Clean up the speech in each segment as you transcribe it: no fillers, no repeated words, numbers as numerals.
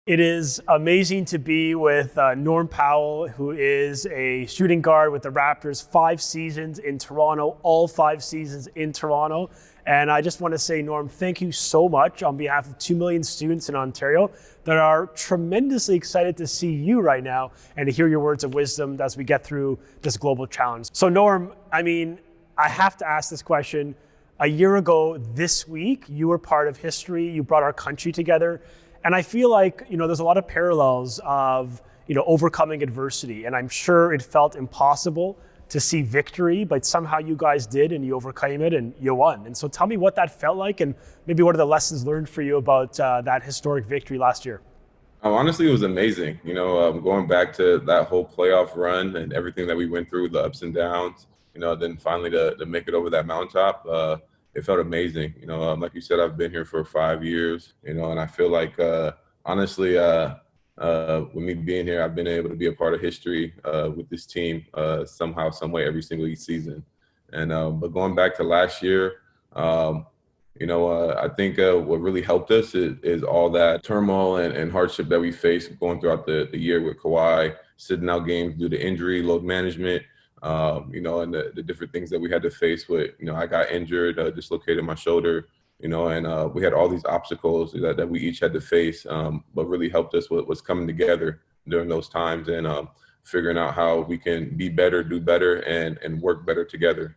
It is amazing to be with Norm Powell, who is a shooting guard with the Raptors, 5 seasons in Toronto, all 5 seasons in Toronto. And I just want to say, Norm, thank you so much on behalf of 2 million students in Ontario that are tremendously excited to see you right now and to hear your words of wisdom as we get through this global challenge. So Norm, I have to ask this question. A year ago this week, you were part of history. You brought our country together. And I feel like, there's a lot of parallels of, overcoming adversity. And I'm sure it felt impossible to see victory, but somehow you guys did, and you overcame it and you won. And so tell me what that felt like, and maybe what are the lessons learned for you about that historic victory last year? Honestly, it was amazing. Going back to that whole playoff run and everything that we went through, the ups and downs, then finally to make it over that mountaintop, it felt amazing. Like you said, I've been here for 5 years, and I feel like, honestly, with me being here, I've been able to be a part of history with this team somehow, some way, every single season. But going back to last year, I think what really helped us is all that turmoil and hardship that we faced going throughout the year with Kawhi, sitting out games due to injury, load management, and the different things that we had to face with, I got injured, dislocated my shoulder, and we had all these obstacles that we each had to face, but really helped us was coming together during those times and figuring out how we can be better, do better, and work better together.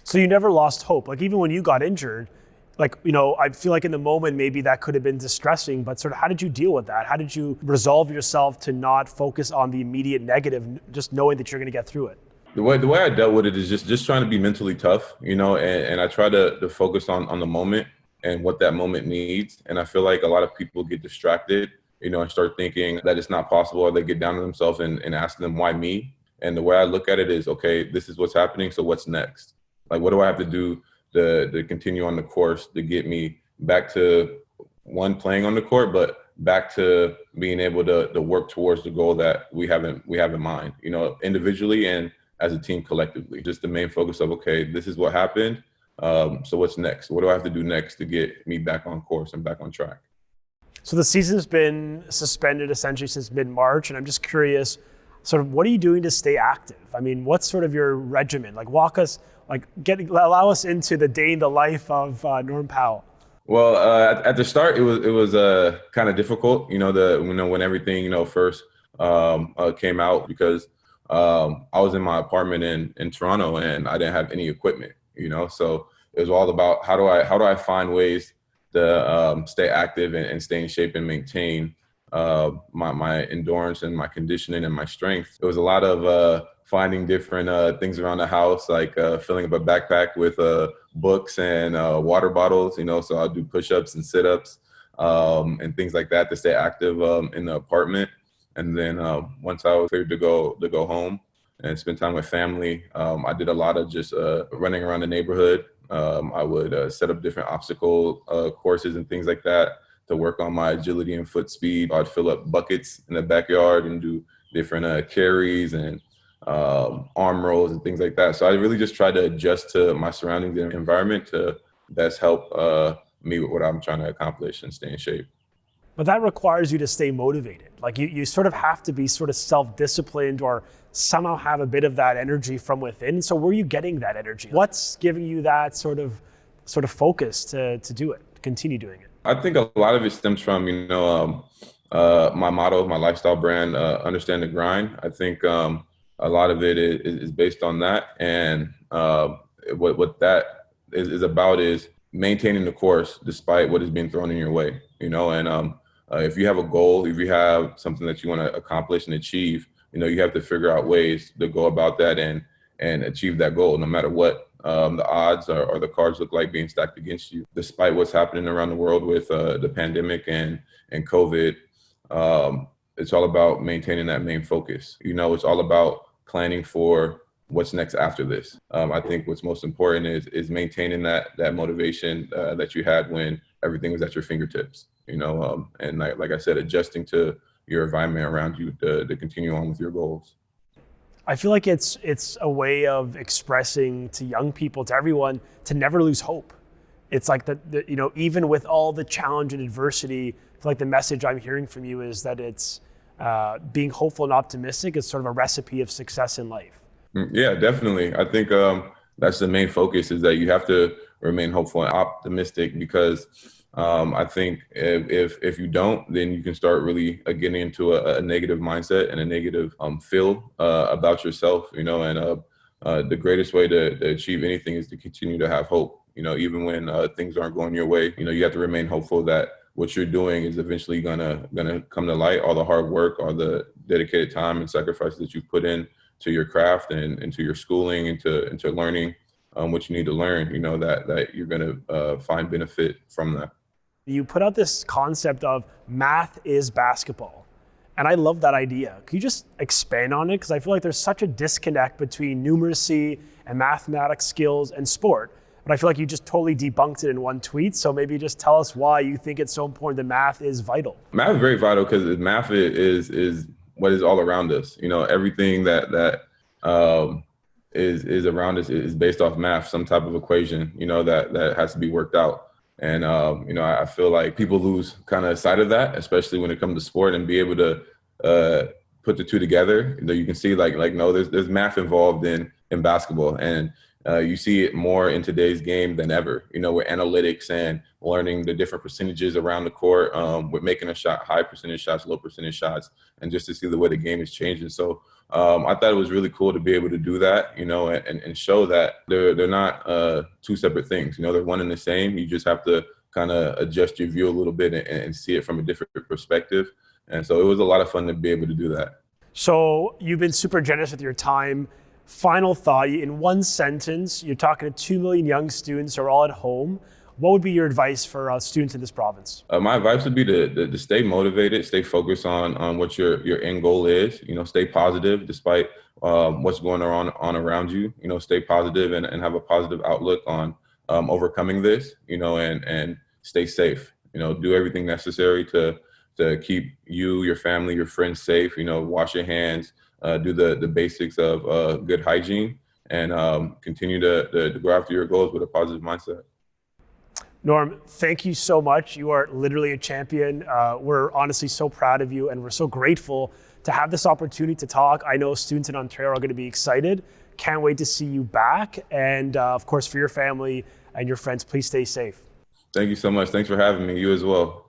So you never lost hope. Like, even when you got injured, I feel like in the moment, maybe that could have been distressing, but sort of how did you deal with that? How did you resolve yourself to not focus on the immediate negative, just knowing that you're going to get through it? The way I dealt with it is just trying to be mentally tough, and I try to focus on the moment and what that moment needs. And I feel like a lot of people get distracted, and start thinking that it's not possible, or they get down on themselves and ask them, why me? And the way I look at it is, okay, this is what's happening, so what's next? Like, what do I have to do to continue on the course to get me back to, one, playing on the court, but back to being able to work towards the goal that we have in mind, individually and as a team collectively. Just the main focus of, okay, this is what happened. So what's next? What do I have to do next to get me back on course and back on track? So the season's been suspended essentially since mid-March, and I'm just curious, sort of, what are you doing to stay active? What's sort of your regimen? Allow us into the day in the life of Norm Powell. Well, at the start, it was kind of difficult, when everything, first came out, because I was in my apartment in Toronto and I didn't have any equipment, so it was all about how do I find ways to stay active and stay in shape and maintain my endurance and my conditioning and my strength. It was a lot of finding different things around the house, like filling up a backpack with books and water bottles, so I'll do push-ups and sit-ups and things like that to stay active in the apartment. And then once I was cleared to go home and spend time with family, I did a lot of just running around the neighborhood. I would set up different obstacle courses and things like that to work on my agility and foot speed. I'd fill up buckets in the backyard and do different carries and arm rolls and things like that. So I really just tried to adjust to my surroundings and environment to best help me with what I'm trying to accomplish and stay in shape. But that requires you to stay motivated. Like, you sort of have to be sort of self-disciplined or somehow have a bit of that energy from within. So where are you getting that energy? What's giving you that sort of focus to do it, to continue doing it? I think a lot of it stems from, my motto, my lifestyle brand, understand the grind. I think a lot of it is based on that. And what that is about is maintaining the course despite what is being thrown in your way, and if you have a goal, if you have something that you want to accomplish and achieve, you have to figure out ways to go about that and achieve that goal, no matter what the odds or the cards look like being stacked against you. Despite what's happening around the world with the pandemic and COVID, it's all about maintaining that main focus. It's all about planning for what's next after this. I think what's most important is maintaining that motivation that you had when everything was at your fingertips, and like I said, adjusting to your environment around you to continue on with your goals. I feel like it's a way of expressing to young people, to everyone, to never lose hope. it's like even with all the challenge and adversity, I feel like the message I'm hearing from you is that it's being hopeful and optimistic is sort of a recipe of success in life. Yeah, definitely. I think that's the main focus, is that you have to remain hopeful and optimistic, because I think if you don't, then you can start really getting into a negative mindset and a negative feel about yourself, and the greatest way to achieve anything is to continue to have hope, even when things aren't going your way. You have to remain hopeful that what you're doing is eventually gonna come to light. All the hard work, all the dedicated time and sacrifices that you've put in to your craft and into your schooling, into learning what you need to learn, that you're going to find benefit from that. You put out this concept of math is basketball. And I love that idea. Can you just expand on it? Because I feel like there's such a disconnect between numeracy and mathematics skills and sport. But I feel like you just totally debunked it in one tweet. So maybe just tell us why you think it's so important that math is vital. Math is very vital, because math is what is all around us. Everything that is around us is based off math, some type of equation, that has to be worked out. And I feel like people lose kind of sight of that, especially when it comes to sport, and be able to put the two together. You can see no, there's math involved in basketball, and you see it more in today's game than ever, with analytics and learning the different percentages around the court, with making a shot, high percentage shots, low percentage shots, and just to see the way the game is changing. So I thought it was really cool to be able to do that, and show that they're not two separate things. They're one and the same. You just have to kind of adjust your view a little bit and see it from a different perspective. And so it was a lot of fun to be able to do that. So you've been super generous with your time. Final thought, in one sentence, you're talking to 2 million young students who are all at home. What would be your advice for students in this province? My advice would be to stay motivated, stay focused on what your end goal is. Stay positive despite what's going on around you. Stay positive and have a positive outlook on overcoming this. And stay safe. Do everything necessary to keep you, your family, your friends safe. Wash your hands. Do the basics of good hygiene, and continue to go after your goals with a positive mindset. Norm, thank you so much. You are literally a champion. We're honestly so proud of you, and we're so grateful to have this opportunity to talk. I know students in Ontario are going to be excited. Can't wait to see you back. And of course, for your family and your friends, please stay safe. Thank you so much. Thanks for having me. You as well.